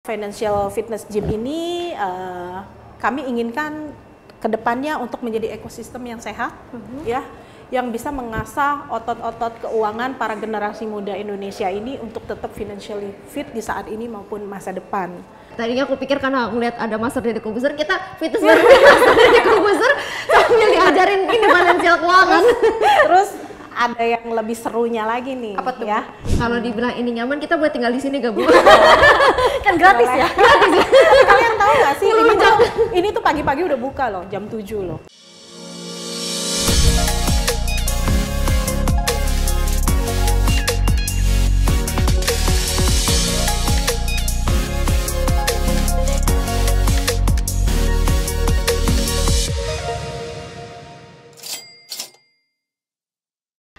Financial Fitness Gym ini kami inginkan kedepannya untuk menjadi ekosistem yang sehat, ya, yang bisa mengasah otot-otot keuangan para generasi muda Indonesia ini untuk tetap financially fit di saat ini maupun masa depan. Tadinya aku pikir karena ngeliat ada Master Deddy Corbuzier, kita fitness bareng Master Deddy Corbuzier sambil diajarin ini finansial keuangan. Terus ada yang lebih serunya lagi nih. Apa tuh? Ya? Kalau dibilang ini nyaman, kita boleh tinggal di sini gak, Bu? Kan gratis ya? Gratis ya? Kalian tahu gak sih, ini tuh pagi-pagi udah buka loh, jam 7 loh.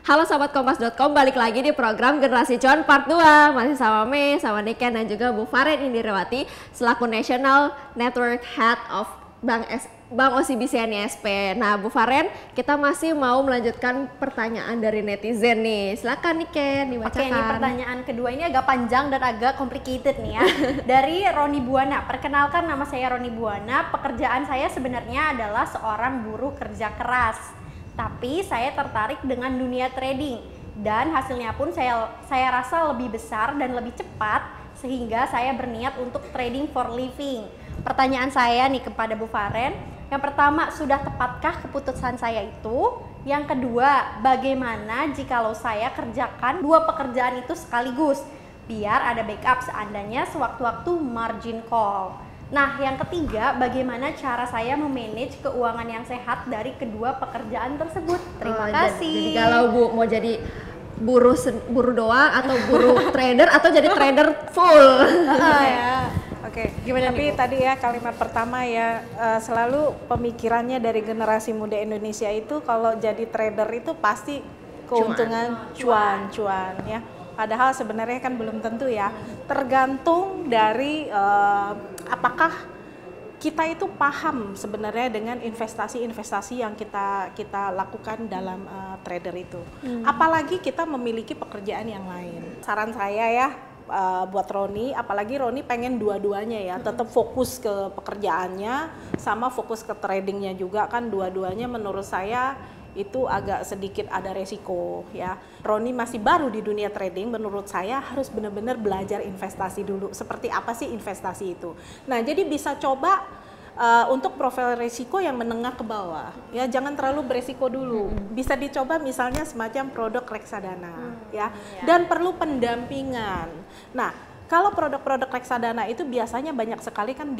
Halo Sobat Kompas.com, balik lagi di program Generasi Cuan Part 2. Masih sama Mei, sama Niken, dan juga Bu Faren Indrirawati selaku National Network Head of Bank OCBC NISP. Nah Bu Faren, kita masih mau melanjutkan pertanyaan dari netizen nih. Silakan Niken, dibacakan. Oke, ini pertanyaan kedua ini agak panjang dan agak complicated nih ya. Dari Roni Buana. Perkenalkan, nama saya Roni Buana. Pekerjaan saya sebenarnya adalah seorang buruh kerja keras. Tapi saya tertarik dengan dunia trading dan hasilnya pun saya rasa lebih besar dan lebih cepat sehingga saya berniat untuk trading for living. Pertanyaan saya nih kepada Bu Faren, yang pertama, sudah tepatkah keputusan saya itu? Yang kedua, bagaimana jikalau saya kerjakan dua pekerjaan itu sekaligus biar ada backup seandainya sewaktu-waktu margin call. Nah, yang ketiga, bagaimana cara saya memanage keuangan yang sehat dari kedua pekerjaan tersebut? Terima kasih. Jadi kalau Bu mau jadi buruh doang atau buruh trader atau jadi trader full? Ya. Oke, gimana tapi tadi ya kalimat pertama ya, selalu pemikirannya dari generasi muda Indonesia itu kalau jadi trader itu pasti keuntungan cuan ya. Padahal sebenarnya kan belum tentu ya, tergantung dari apakah kita itu paham sebenarnya dengan investasi-investasi yang kita lakukan dalam trader itu. Apalagi kita memiliki pekerjaan yang lain. Saran saya ya buat Roni, apalagi Roni pengen dua-duanya ya, tetap fokus ke pekerjaannya sama fokus ke tradingnya juga, kan dua-duanya menurut saya itu agak sedikit ada resiko ya. Roni masih baru di dunia trading, menurut saya harus benar-benar belajar investasi dulu. Seperti apa sih investasi itu? Nah, jadi bisa coba untuk profil risiko yang menengah ke bawah ya, jangan terlalu beresiko dulu. Bisa dicoba misalnya semacam produk reksadana ya, dan perlu pendampingan. Nah, kalau produk-produk reksadana itu biasanya banyak sekali kan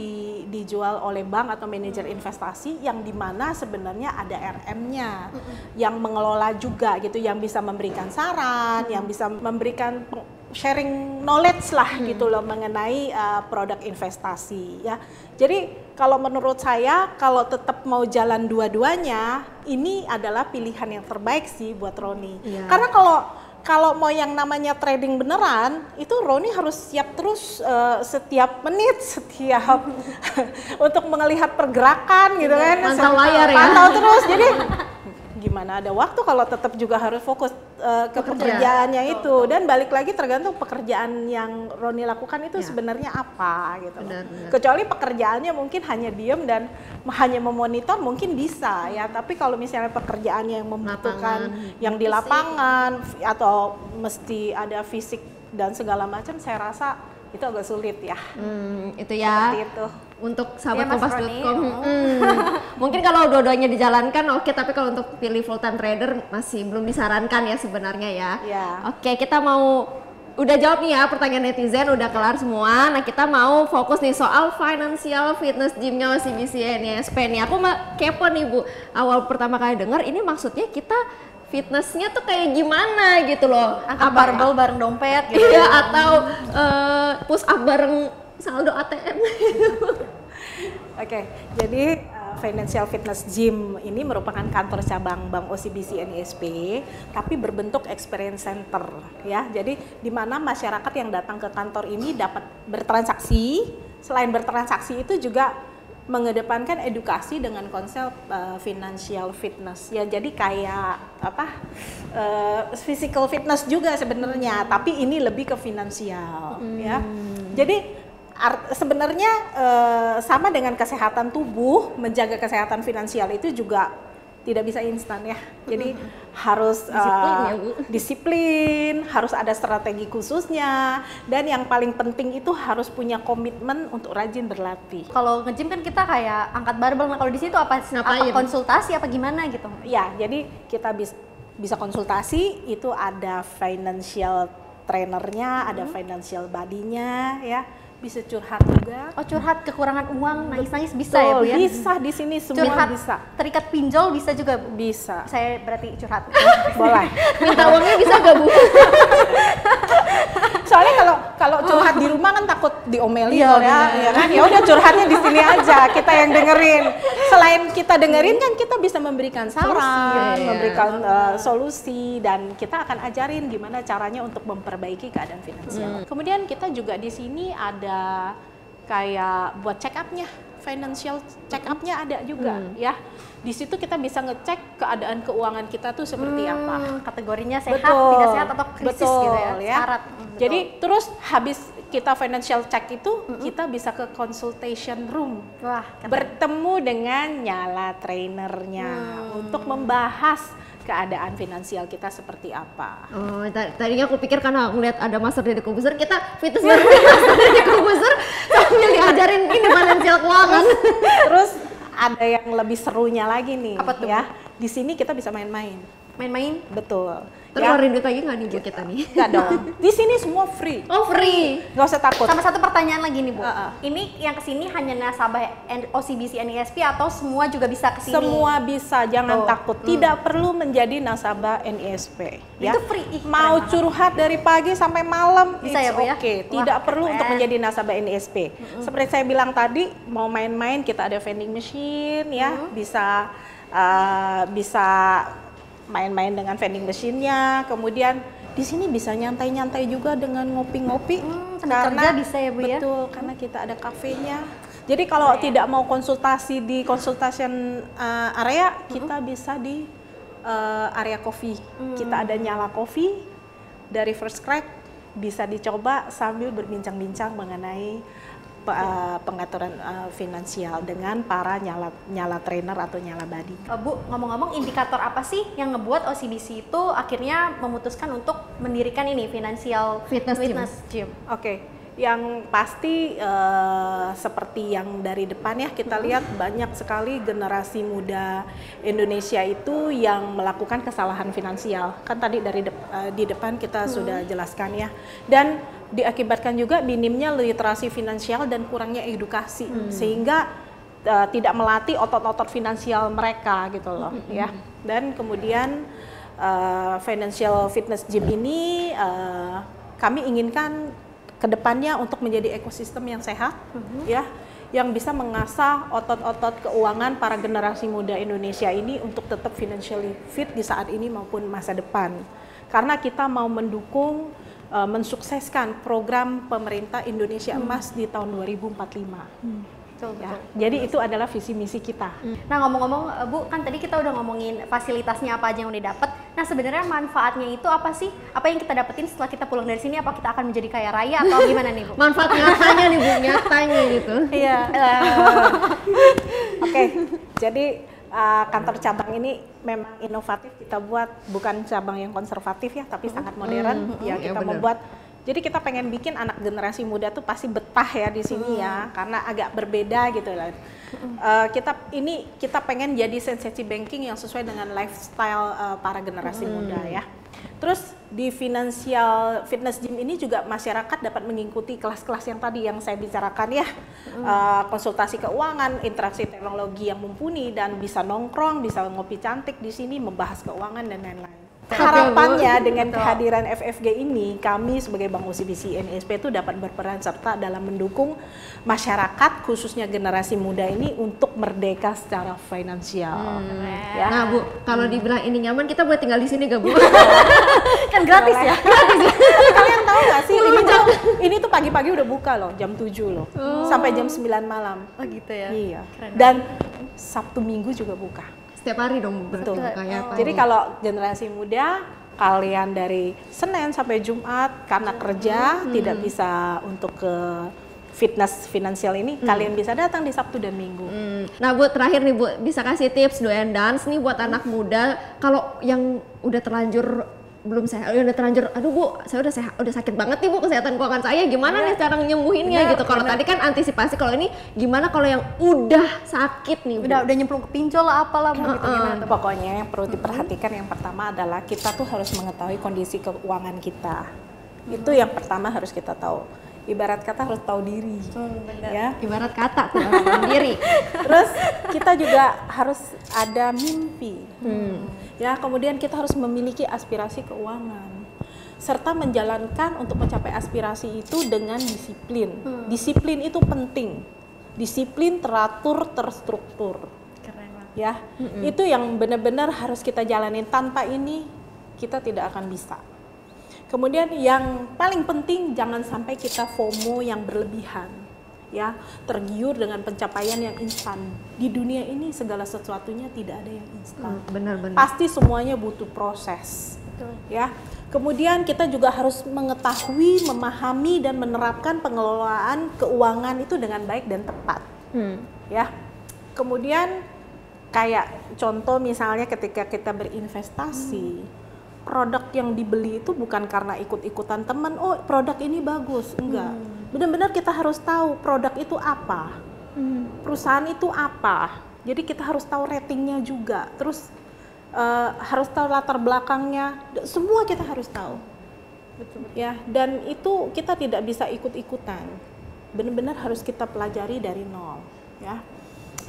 dijual oleh bank atau manajer investasi yang dimana sebenarnya ada RM-nya yang mengelola juga gitu, yang bisa memberikan saran, yang bisa memberikan sharing knowledge lah gitu loh mengenai produk investasi ya. Jadi kalau menurut saya kalau tetap mau jalan dua-duanya, ini adalah pilihan yang terbaik sih buat Roni. Karena kalau mau yang namanya trading beneran, itu Roni harus siap terus setiap menit, setiap untuk melihat pergerakan gitu kan. Pantau layar ya. Pantau terus, jadi gimana ada waktu kalau tetap juga harus fokus ke pekerjaannya itu. Dan balik lagi tergantung pekerjaan yang Roni lakukan itu sebenarnya apa gitu. Kecuali pekerjaannya mungkin hanya diem dan hanya memonitor mungkin bisa ya, tapi kalau misalnya pekerjaannya yang membutuhkan yang di lapangan atau mesti ada fisik dan segala macam, saya rasa itu agak sulit ya. Itu ya. Seperti itu. Untuk sahabat Kompas.com, mungkin kalau dua-duanya dijalankan oke, tapi kalau untuk pilih full time trader masih belum disarankan ya sebenarnya ya. Oke, kita mau udah jawab nih ya pertanyaan netizen, udah kelar semua. Nah, kita mau fokus nih soal Financial Fitness Gym-nya OCBC NISP nih. Aku kepo nih Bu, awal pertama kali dengar ini maksudnya kita fitnessnya tuh kayak gimana gitu loh. Angkat barbel bareng dompet gitu. Iya, atau push up bareng saldo ATM. Oke, jadi Financial Fitness Gym ini merupakan kantor cabang Bank OCBC NISP, tapi berbentuk experience center ya. Jadi di mana masyarakat yang datang ke kantor ini dapat bertransaksi. Selain bertransaksi itu juga mengedepankan edukasi dengan konsep financial fitness ya. Jadi kayak apa, physical fitness juga sebenarnya, tapi ini lebih ke finansial ya. Jadi sebenarnya sama dengan kesehatan tubuh, menjaga kesehatan finansial itu juga tidak bisa instan ya. Jadi harus disiplin, harus ada strategi khususnya, dan yang paling penting itu harus punya komitmen untuk rajin berlatih. Kalau nge-gym kan kita kayak angkat barbel, nah kalau di situ apa konsultasi apa gimana gitu? Ya, jadi kita bisa konsultasi, itu ada financial trainernya, ada financial buddy-nya ya. Bisa curhat juga. Oh, curhat kekurangan uang, nangis-nangis bisa ya Bu ya? Bisa, di sini semua curhat, bisa. Terikat pinjol bisa juga Bu? Bisa. Saya berarti curhat. Boleh. Minta uangnya bisa gak Bu? Soalnya kalau curhat di rumah kan takut diomelin ya kan? Ya udah curhatnya di sini aja, kita yang dengerin. Selain kita dengerin kan kita bisa memberikan saran, memberikan solusi, dan kita akan ajarin gimana caranya untuk memperbaiki keadaan finansial. Kemudian kita juga di sini ada kayak buat check up-nya, financial check up-nya ada juga ya. Di situ kita bisa ngecek keadaan keuangan kita tuh seperti apa. Kategorinya sehat, tidak sehat atau krisis gitu ya. Syarat. Jadi terus habis kita financial check itu kita bisa ke consultation room. Wah, bertemu dengan nyala trainernya untuk membahas keadaan finansial kita seperti apa. Oh, tadinya aku pikir karena ngeliat ada Master Deddy Corbuzier, kita fitness bareng Master Deddy Corbuzier sambil diajarin ini financial keuangan. Terus ada yang lebih serunya lagi nih. Apa tuh? Ya, di sini kita bisa main-main. Main-main? Betul. Keluarin duit lagi nggak nih Bu kita nih? Nggak dong. Di sini semua free. Oh, free. Nggak usah takut. Sama satu pertanyaan lagi nih Bu. Ini yang kesini hanya nasabah OCBC NISP atau semua juga bisa kesini? Semua bisa, jangan takut. Tidak perlu menjadi nasabah NISP. Ya. Itu free. Mau curhat dari pagi sampai malam, bisa ya Bu ya? Oke. Tidak perlu untuk menjadi nasabah NISP. Seperti saya bilang tadi, mau main-main kita ada vending machine ya, bisa main-main dengan vending machine-nya, kemudian di sini bisa nyantai-nyantai juga dengan ngopi-ngopi. Karena bisa ya Bu ya? Betul, karena kita ada kafenya. Jadi kalau tidak mau konsultasi di consultation area, kita bisa di area coffee. Kita ada Nyala Coffee dari First Crack, bisa dicoba sambil berbincang-bincang mengenai pengaturan finansial dengan para nyala trainer atau nyala buddy. Bu, ngomong-ngomong, indikator apa sih yang ngebuat OCBC itu akhirnya memutuskan untuk mendirikan ini financial fitness gym? Oke, yang pasti seperti yang dari depan ya, kita lihat banyak sekali generasi muda Indonesia itu yang melakukan kesalahan finansial. Kan tadi di depan kita sudah jelaskan ya. Dan diakibatkan juga minimnya literasi finansial dan kurangnya edukasi, sehingga tidak melatih otot-otot finansial mereka gitu loh ya. Dan kemudian financial fitness gym ini kami inginkan kedepannya untuk menjadi ekosistem yang sehat ya, yang bisa mengasah otot-otot keuangan para generasi muda Indonesia ini untuk tetap financially fit di saat ini maupun masa depan. Karena kita mau mendukung mensukseskan program pemerintah Indonesia Emas di tahun 2045. Betul, Ya. betul. Jadi itu adalah visi misi kita. Nah, ngomong-ngomong Bu, kan tadi kita udah ngomongin fasilitasnya apa aja yang udah dapet. Nah, sebenarnya manfaatnya itu apa sih? Apa yang kita dapetin setelah kita pulang dari sini? Apa kita akan menjadi kaya raya atau gimana nih Bu? Manfaat nyatanya nih Bu, nyatanya gitu. Iya. Oke, jadi kantor cabang ini memang inovatif kita buat, bukan cabang yang konservatif ya, tapi sangat modern ya kita membuat. Jadi kita pengen bikin anak generasi muda tuh pasti betah ya di sini ya, karena agak berbeda gitu lah. Kita pengen jadi sensasi banking yang sesuai dengan lifestyle para generasi muda ya. Terus di financial fitness gym ini juga masyarakat dapat mengikuti kelas-kelas yang tadi yang saya bicarakan ya, konsultasi keuangan, interaksi teknologi yang mumpuni, dan bisa nongkrong, bisa ngopi cantik di sini, membahas keuangan dan lain-lain. Harapannya dengan kehadiran FFG ini, kami sebagai Bank OCBC NISP itu dapat berperan serta dalam mendukung masyarakat, khususnya generasi muda ini untuk merdeka secara finansial. Ya. Nah Bu, kalau dibilang ini nyaman, kita boleh tinggal di sini gak Bu? Kan gratis ya? Tapi kalian tahu gak sih, ini tuh pagi-pagi udah buka loh, jam 7 loh, sampai jam 9 malam. Oh gitu ya? Iya. Dan Sabtu Minggu juga buka. Setiap hari dong, betul. Kayak apa? Jadi kalau generasi muda, kalian dari Senin sampai Jumat karena kerja tidak bisa untuk ke fitness finansial ini, kalian bisa datang di Sabtu dan Minggu. Nah Bu, terakhir nih Bu, bisa kasih tips do and dance nih buat anak muda kalau yang udah terlanjur belum sehat, udah terlanjur, aduh Bu, saya udah sehat, udah sakit banget nih Bu kesehatan keuangan saya, gimana nih cara nyembuhinnya gitu. Kalau tadi kan antisipasi, kalau ini gimana kalau yang udah sakit nih Bu? Udah nyemplung ke pinjol lah apalah Bu gitu gimana? Pokoknya yang perlu diperhatikan yang pertama adalah kita tuh harus mengetahui kondisi keuangan kita. Itu yang pertama harus kita tahu. Ibarat kata harus tahu diri, ya. Ibarat kata tuh tahu diri. Terus kita juga harus ada mimpi, ya. Kemudian kita harus memiliki aspirasi keuangan, serta menjalankan untuk mencapai aspirasi itu dengan disiplin. Disiplin itu penting, disiplin teratur, terstruktur. Keren banget. Ya, itu yang benar-benar harus kita jalanin. Tanpa ini kita tidak akan bisa. Kemudian yang paling penting jangan sampai kita FOMO yang berlebihan, ya, tergiur dengan pencapaian yang instan. Di dunia ini segala sesuatunya tidak ada yang instan. Benar-benar. Pasti semuanya butuh proses, ya. Kemudian kita juga harus mengetahui, memahami dan menerapkan pengelolaan keuangan itu dengan baik dan tepat, ya. Kemudian kayak contoh misalnya ketika kita berinvestasi. Produk yang dibeli itu bukan karena ikut-ikutan teman, oh produk ini bagus, enggak. Benar-benar kita harus tahu produk itu apa, perusahaan itu apa. Jadi kita harus tahu ratingnya juga, terus harus tahu latar belakangnya, semua kita harus tahu. Ya, dan itu kita tidak bisa ikut-ikutan, benar-benar harus kita pelajari dari nol, ya.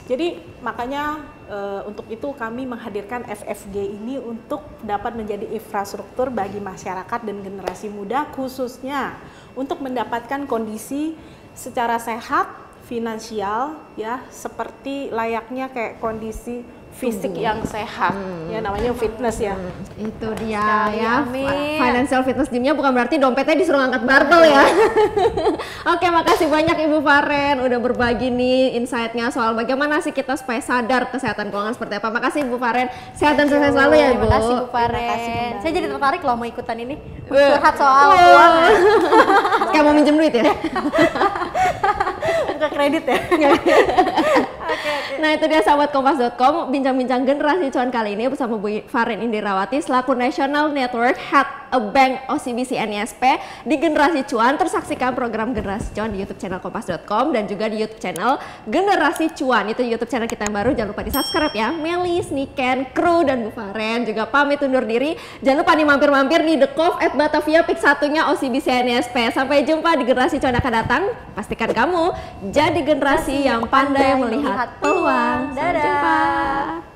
Jadi makanya untuk itu kami menghadirkan FFG ini untuk dapat menjadi infrastruktur bagi masyarakat dan generasi muda, khususnya untuk mendapatkan kondisi secara sehat finansial, ya, seperti layaknya kayak kondisi fisik yang sehat, ya namanya fitness ya. Itu dia ya. Amin. Financial fitness gymnya bukan berarti dompetnya disuruh angkat barbel ya. Oke, makasih banyak Ibu Faren udah berbagi nih insight-nya soal bagaimana sih kita supaya sadar kesehatan keuangan seperti apa. Makasih Ibu Faren, sehat dan sukses selalu ya Ibu. Terima kasih Bu Faren. Terima kasih, Saya jadi tertarik loh mau ikutan ini. Curhat soal keuangan. Kayak mau minjem duit ya? Buka kredit ya. Nah itu dia sahabat kompas.com, bincang-bincang generasi cuan kali ini bersama Bu Faren Indirawati selaku National Network Head a Bank OCBC NISP di Generasi Cuan. Terus saksikan program Generasi Cuan di YouTube channel kompas.com dan juga di YouTube channel Generasi Cuan. Itu YouTube channel kita yang baru, jangan lupa di subscribe ya. Melis, Niken, Kru, dan Bu Faren juga pamit undur diri. Jangan lupa nih mampir-mampir di The Cove at Batavia Pik satunya OCBC NISP. Sampai jumpa di Generasi Cuan akan datang. Pastikan kamu jadi generasi yang pandai melihat peluang. Dadah. Sampai jumpa.